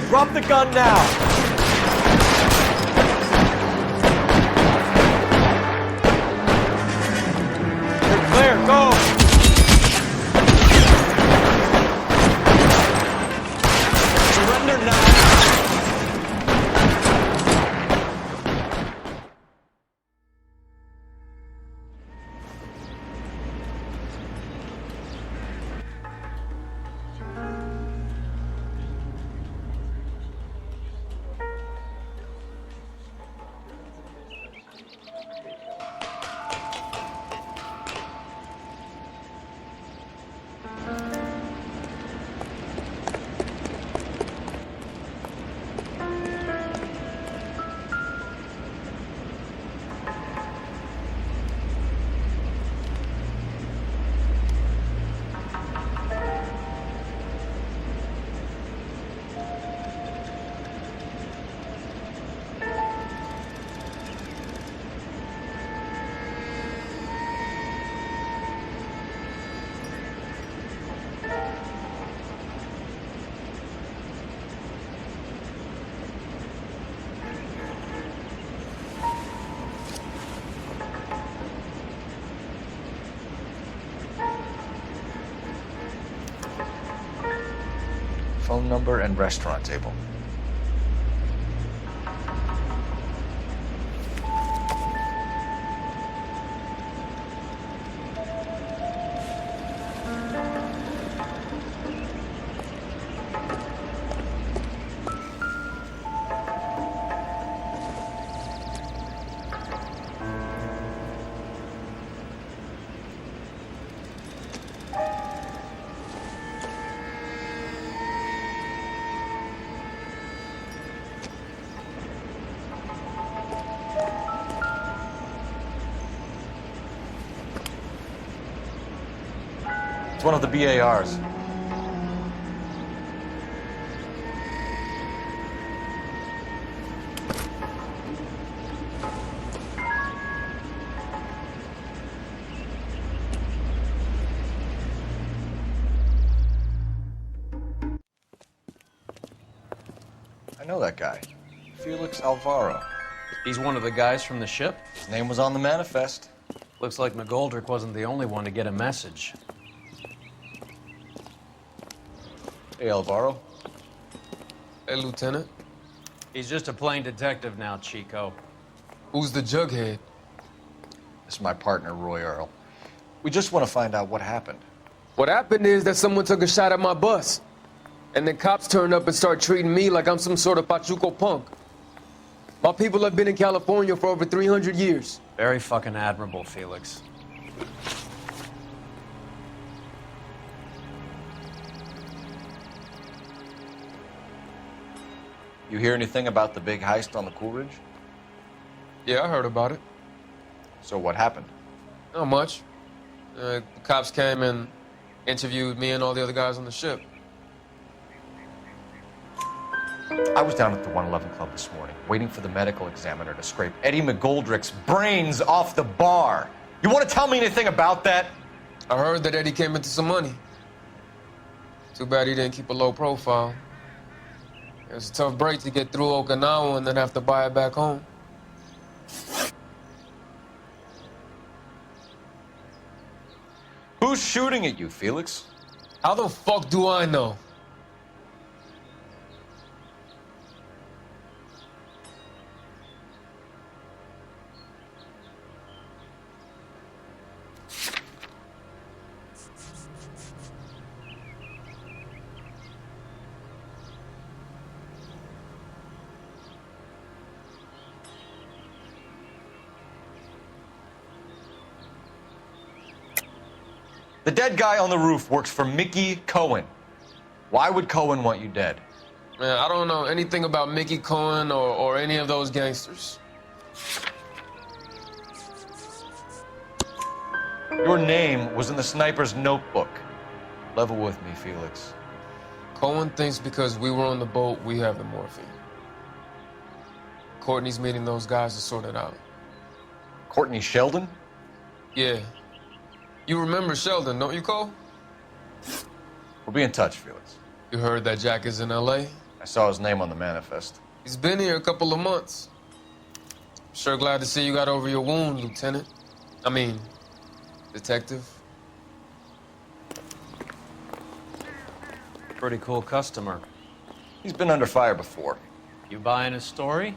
drop the gun now! You're clear, go! Surrender now! Phone number and restaurant table. It's one of the BARs. I know that guy. Felix Alvaro. He's one of the guys from the ship? His name was on the manifest. Looks like McGoldrick wasn't the only one to get a message. Hey, Alvaro. Hey, Lieutenant. He's just a plain detective now, Chico. Who's the jughead? This is my partner, Roy Earl. We just want to find out what happened. What happened is that someone took a shot at my bus. And then cops turned up and started treating me like I'm some sort of Pachuco punk. My people have been in California for over 300 years. Very fucking admirable, Felix. You hear anything about the big heist on the Coolidge? Yeah, I heard about it. So what happened? Not much. The cops came and interviewed me and all the other guys on the ship. I was down at the 111 Club this morning, waiting for the medical examiner to scrape Eddie McGoldrick's brains off the bar. You want to tell me anything about that? I heard that Eddie came into some money. Too bad he didn't keep a low profile. It was a tough break to get through Okinawa and then have to buy it back home. Who's shooting at you, Felix? How the fuck do I know? The dead guy on the roof works for Mickey Cohen. Why would Cohen want you dead? Man, I don't know anything about Mickey Cohen or any of those gangsters. Your name was in the sniper's notebook. Level with me, Felix. Cohen thinks because we were on the boat, we have the morphine. Courtney's meeting those guys to sort it out. Courtney Sheldon? Yeah. You remember Sheldon, don't you, Cole? We'll be in touch, Felix. You heard that Jack is in L.A.? I saw his name on the manifest. He's been here a couple of months. Sure glad to see you got over your wound, Lieutenant. I mean, Detective. Pretty cool customer. He's been under fire before. You buying his story?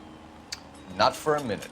Not for a minute.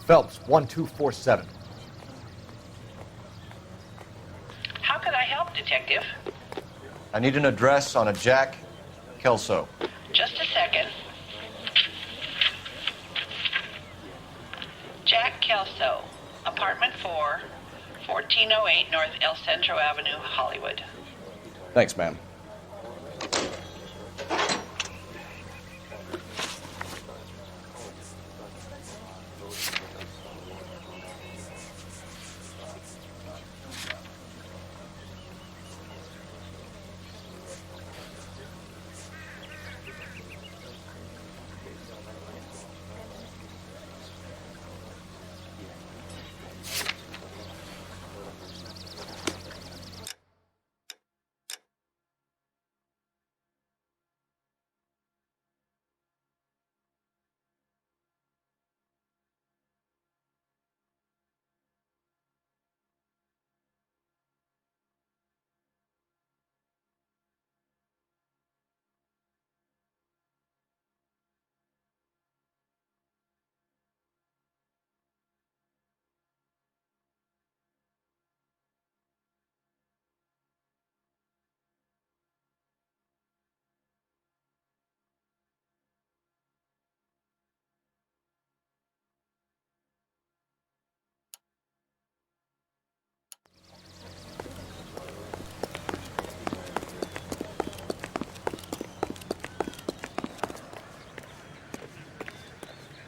Phelps, 1247. How can I help, Detective? I need an address on a Jack Kelso. Just a second. Jack Kelso, apartment 4, 1408 North El Centro Avenue, Hollywood. Thanks, ma'am.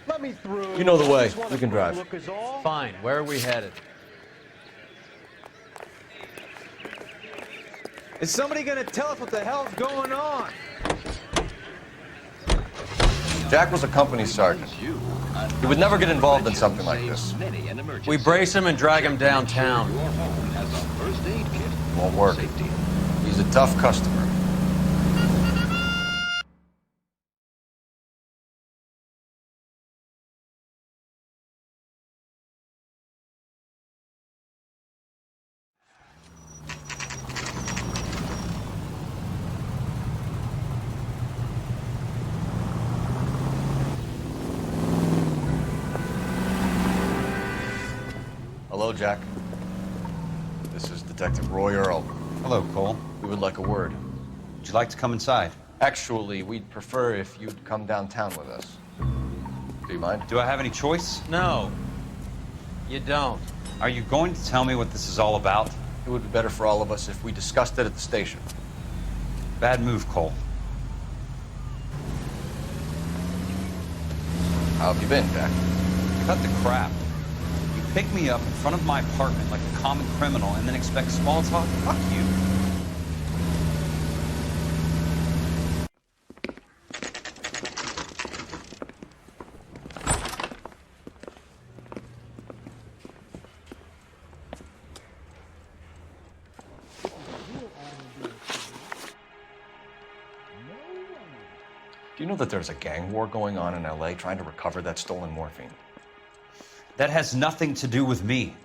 Let me through. You know the way. We can drive. Look is all. Fine. Where are we headed? Is somebody gonna tell us what the hell's going on? Jack was a company sergeant. He would never get involved in something like this. We brace him and drag him downtown. Won't work. He's a tough customer. Hello, Jack. This is Detective Roy Earl. Hello, Cole. We would like a word. Would you like to come inside? Actually, we'd prefer if you'd come downtown with us. Do you mind? Do I have any choice? No. You don't. Are you going to tell me what this is all about? It would be better for all of us if we discussed it at the station. Bad move, Cole. How have you been, Jack? Cut the crap. You pick me up in front of my apartment like a common criminal and then expect small talk? Fuck you. Do you know that there's a gang war going on in L.A. trying to recover that stolen morphine? That has nothing to do with me.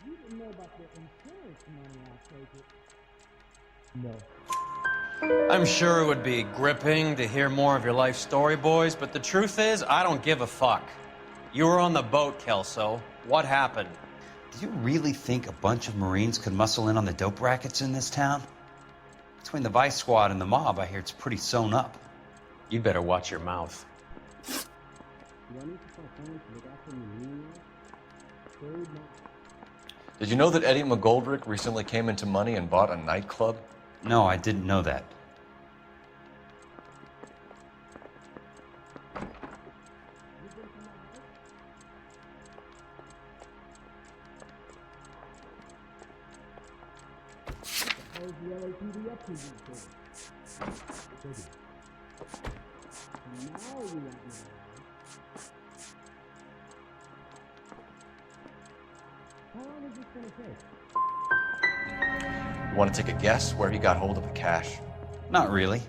You didn't know about the insurance money I take it. No. I'm sure it would be gripping to hear more of your life story, boys, but the truth is, I don't give a fuck. You were on the boat, Kelso. What happened? Do you really think a bunch of Marines could muscle in on the dope rackets in this town? Between the Vice Squad and the mob, I hear it's pretty sewn up. You'd better watch your mouth. Did you know that Eddie McGoldrick recently came into money and bought a nightclub? No, I didn't know that. You want to take a guess where he got hold of the cash? Not really.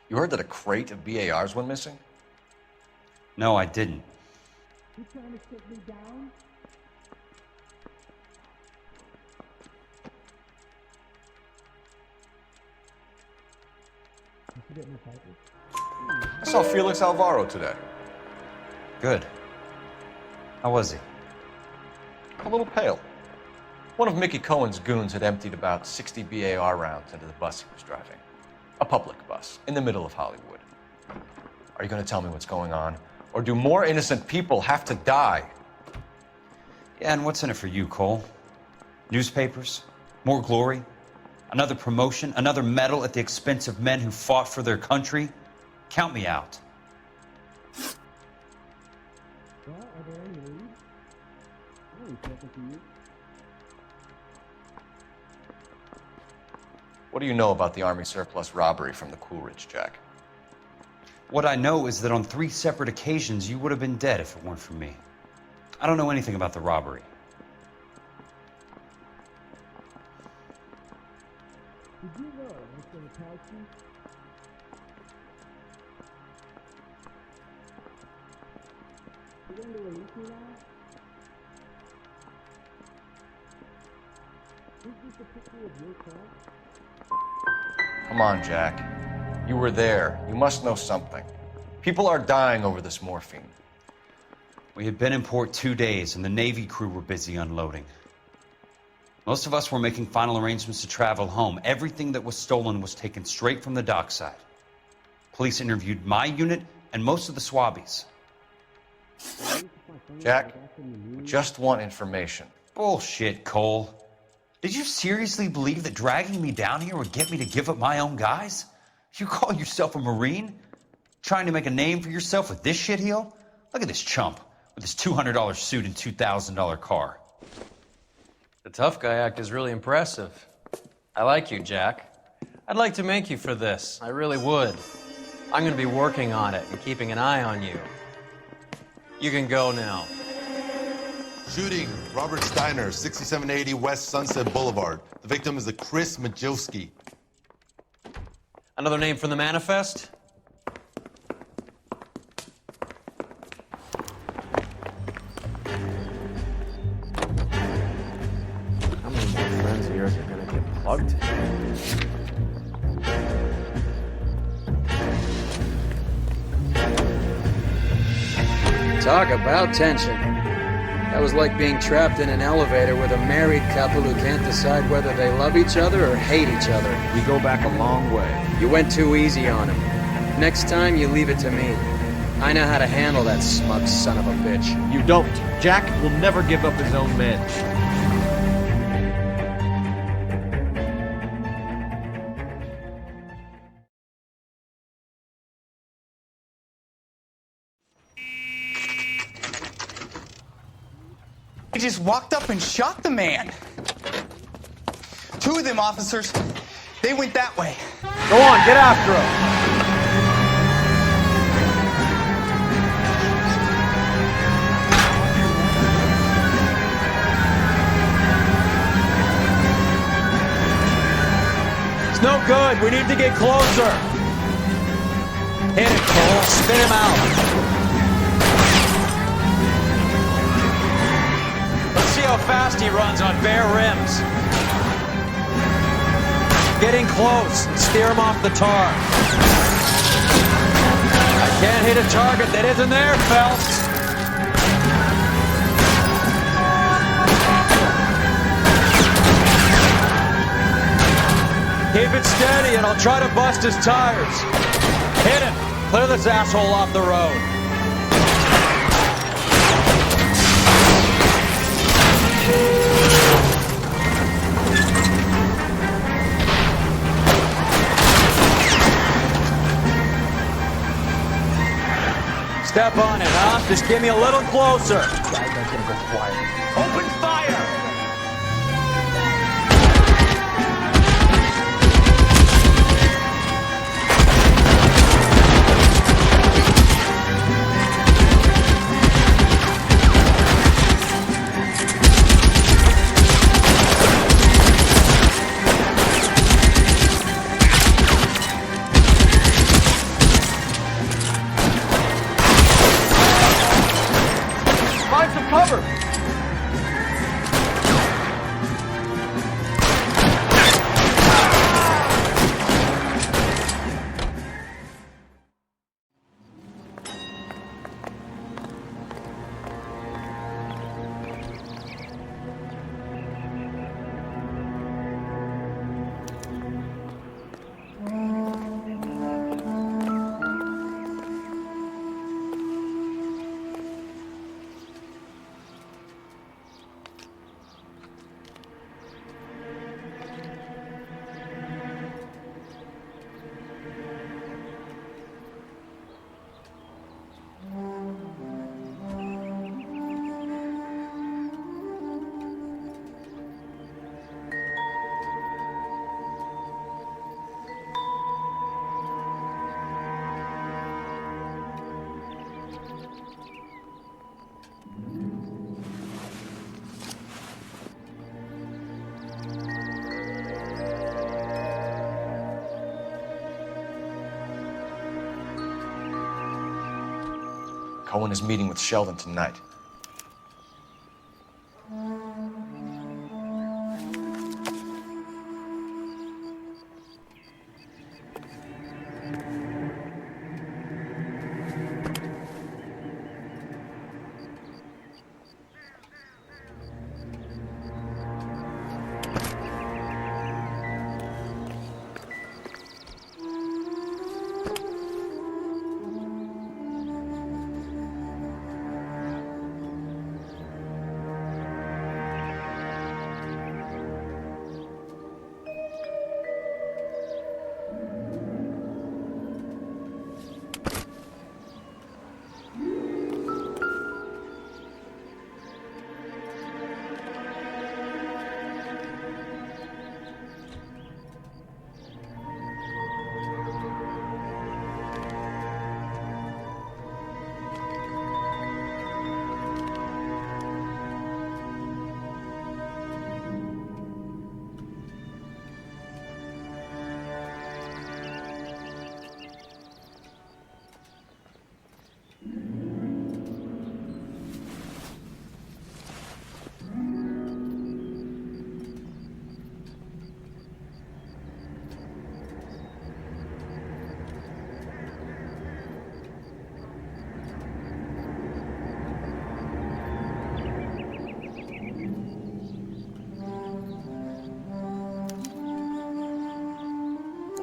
You heard that a crate of BARs went missing? No, I didn't. You trying to sit me down? I saw Felix Alvaro today. Good. How was he? A little pale. One of Mickey Cohen's goons had emptied about 60 BAR rounds into the bus he was driving. A public bus, in the middle of Hollywood. Are you going to tell me what's going on? Or do more innocent people have to die? Yeah, and what's in it for you, Cole? Newspapers? More glory? Another promotion? Another medal at the expense of men who fought for their country? Count me out. Well, are there any leads? I ain't talking to you. What do you know about the Army surplus robbery from the Coolidge, Jack? What I know is that on 3 separate occasions you would have been dead if it weren't for me. I don't know anything about the robbery. Did you know Mr. Mikowski? You going to release me now? Is this a picture of your car? Come on, Jack. You were there. You must know something. People are dying over this morphine. We had been in port 2 days, and the Navy crew were busy unloading. Most of us were making final arrangements to travel home. Everything that was stolen was taken straight from the dockside. Police interviewed my unit and most of the swabbies. Jack, we just want information. Bullshit, Cole. Did you seriously believe that dragging me down here would get me to give up my own guys? You call yourself a Marine? Trying to make a name for yourself with this shitheel? Look at this chump with his $200 suit and $2,000 car. The tough guy act is really impressive. I like you, Jack. I'd like to make you for this. I really would. I'm going to be working on it and keeping an eye on you. You can go now. Shooting, Robert Steiner, 6780 West Sunset Boulevard. The victim is a Chris Majowski. Another name from the manifest? How many more friends of yours are gonna get plugged? Talk about tension. That was like being trapped in an elevator with a married couple who can't decide whether they love each other or hate each other. We go back a long way. You went too easy on him. Next time, you leave it to me. I know how to handle that smug son of a bitch. You don't. Jack will never give up his own men. They just walked up and shot the man. 2 of them officers, they went that way. Go on, get after him. good. We need to get closer. Hit it, Cole. Spin him out. Let's see how fast he runs on bare rims. Getting close. Steer him off the tar. I can't hit a target that isn't there, Phelps. Keep it steady and I'll try to bust his tires. Hit him. Clear this asshole off the road. Step on it, huh? Just give me a little closer. Guys are gonna go quiet. Open fire! Find some cover! Cohen is meeting with Sheldon tonight.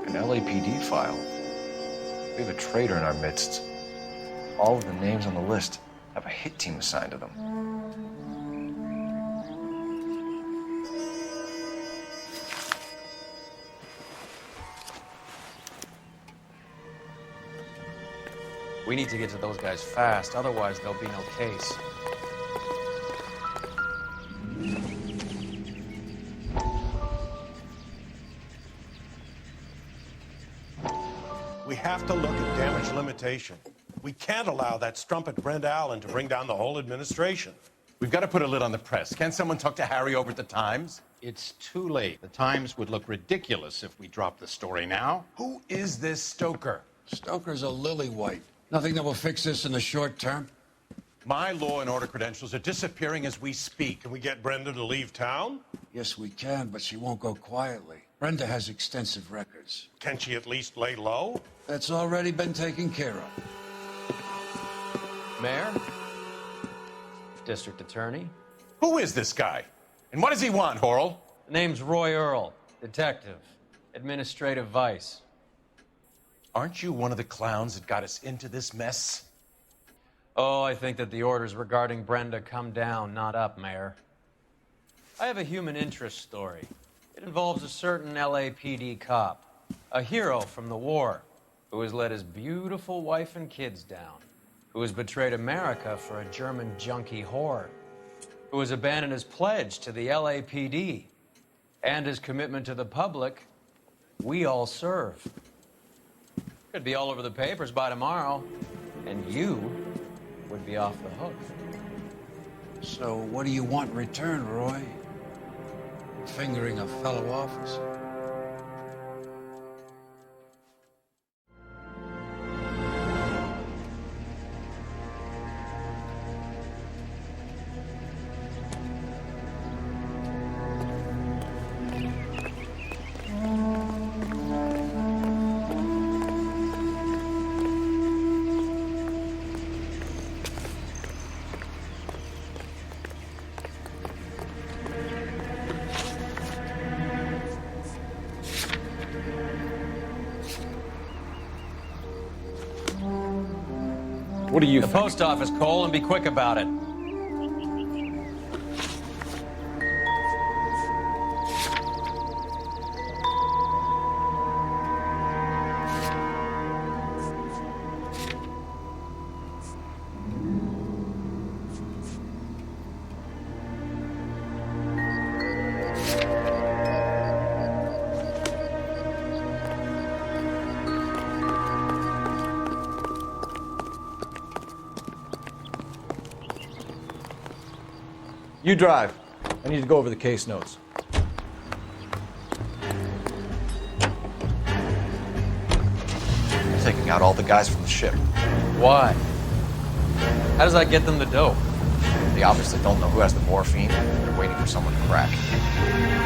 An LAPD file. We have a traitor in our midst. All of the names on the list have a hit team assigned to them. We need to get to those guys fast, otherwise there'll be no case. We have to look at damage limitation. We can't allow that strumpet Brent Allen to bring down the whole administration. We've got to put a lid on the press. Can someone talk to Harry over at the Times? It's too late. The Times would look ridiculous if we dropped the story now. Who is this Stoker? Stoker's a lily-white. Nothing that will fix this in the short term? My law and order credentials are disappearing as we speak. Can we get Brenda to leave town? Yes, we can, but she won't go quietly. Brenda has extensive records. Can she at least lay low? That's already been taken care of. Mayor? District Attorney? Who is this guy? And what does he want, Horrell? The name's Roy Earl, detective, administrative vice. Aren't you one of the clowns that got us into this mess? Oh, I think that the orders regarding Brenda come down, not up, Mayor. I have a human interest story. It involves a certain LAPD cop, a hero from the war, who has let his beautiful wife and kids down, who has betrayed America for a German junkie whore, who has abandoned his pledge to the LAPD and his commitment to the public. We all serve. Could be all over the papers by tomorrow, and you would be off the hook. So what do you want in return, Roy? Fingering a fellow officer? What do you The think? post office, Cole, and be quick about it. You drive. I need to go over the case notes. I'm taking out all the guys from the ship. Why? How does that get them the dope? They obviously don't know who has the morphine. They're waiting for someone to crack.